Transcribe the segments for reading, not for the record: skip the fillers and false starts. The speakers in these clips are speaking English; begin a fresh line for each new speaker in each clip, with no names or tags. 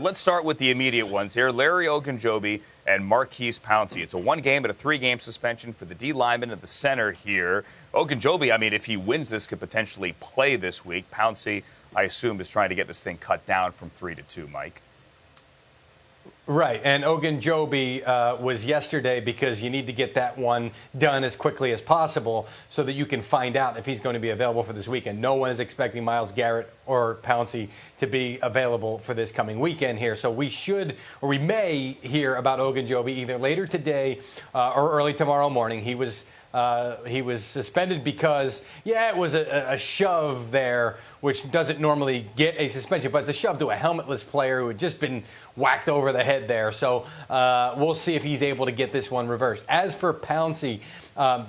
Let's start with the immediate ones here. Larry Ogunjobi and Maurkice Pouncy. It's a 1-game but a 3-game suspension for the D lineman at the center here. Ogunjobi, I mean, if he wins this, could potentially play this week. Pouncey, I assume, is trying to get this thing cut down from 3 to 2, Mike.
Right, and Ogunjobi was yesterday because you need to get that one done as quickly as possible so that you can find out if he's going to be available for this weekend. No one is expecting Myles Garrett or Pouncey to be available for this coming weekend here. So we should, or we may, hear about Ogunjobi either later today or early tomorrow morning. He was suspended because, it was a shove there, which doesn't normally get a suspension, but it's a shove to a helmetless player who had just been whacked over the head there. So we'll see if he's able to get this one reversed. As for Pouncey,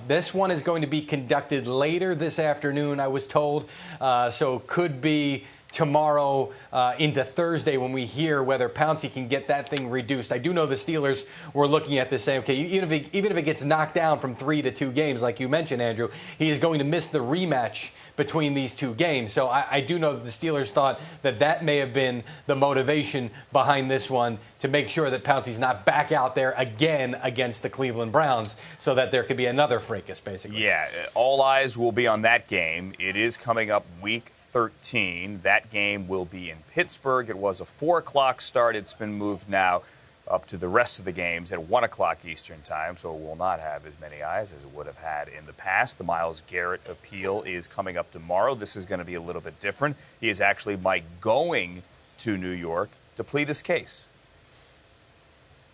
this one is going to be conducted later this afternoon, I was told. So could be tomorrow into Thursday when we hear whether Pouncey can get that thing reduced. I do know the Steelers were looking at this saying, okay, even if it gets knocked down from 3 to 2 games, like you mentioned, Andrew, he is going to miss the rematch between these 2 games. So I do know that the Steelers thought that may have been the motivation behind this one, to make sure that Pouncey's not back out there again against the Cleveland Browns, so that there could be another fracas, basically.
Yeah, all eyes will be on that game. It is coming up week 13. That game will be in Pittsburgh. It was a 4 o'clock start. It's been moved now up to the rest of the games at 1 o'clock Eastern time, so it will not have as many eyes as it would have had in the past. The Myles Garrett appeal is coming up tomorrow. This is going to be a little bit different. He is actually, Mike, going to New York to plead his case.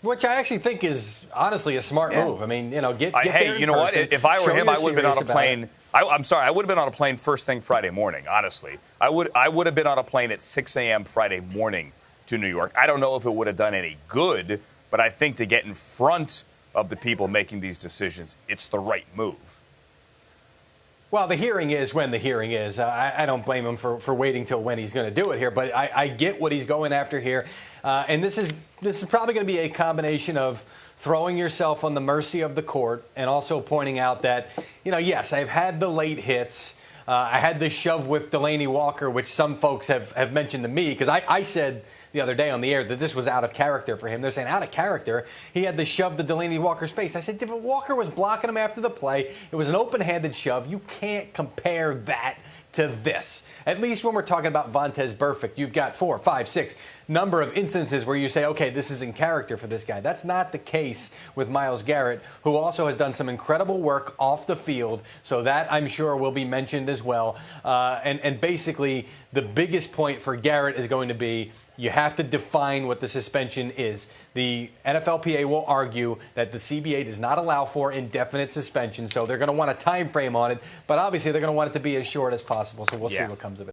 Which I actually think is honestly a smart move. I mean, get
hey,
there
you know
person,
what? If I were him, I would have been on a plane. I'm sorry, I would have been on a plane first thing Friday morning, honestly. I would have been on a plane at 6 a.m. Friday morning to New York. I don't know if it would have done any good, but I think to get in front of the people making these decisions, it's the right move.
Well, the hearing is when the hearing is. I don't blame him for waiting till when he's going to do it here, but I get what he's going after here. And this is probably going to be a combination of throwing yourself on the mercy of the court and also pointing out that, yes, I've had the late hits. I had the shove with Delanie Walker, which some folks have mentioned to me, because I said the other day on the air that this was out of character for him. They're saying out of character. He had the shove to Delanie Walker's face. I said, but Walker was blocking him after the play. It was an open-handed shove. You can't compare that to this. At least when we're talking about Vontaze Burfict, you've got 4, 5, 6 number of instances where you say, okay, this is in character for this guy. That's not the case with Myles Garrett, who also has done some incredible work off the field. So that, I'm sure, will be mentioned as well. And basically, the biggest point for Garrett is going to be, you have to define what the suspension is. The NFLPA will argue that the CBA does not allow for indefinite suspension, so they're going to want a time frame on it. But obviously, they're going to want it to be as short as possible, so we'll see what comes of it.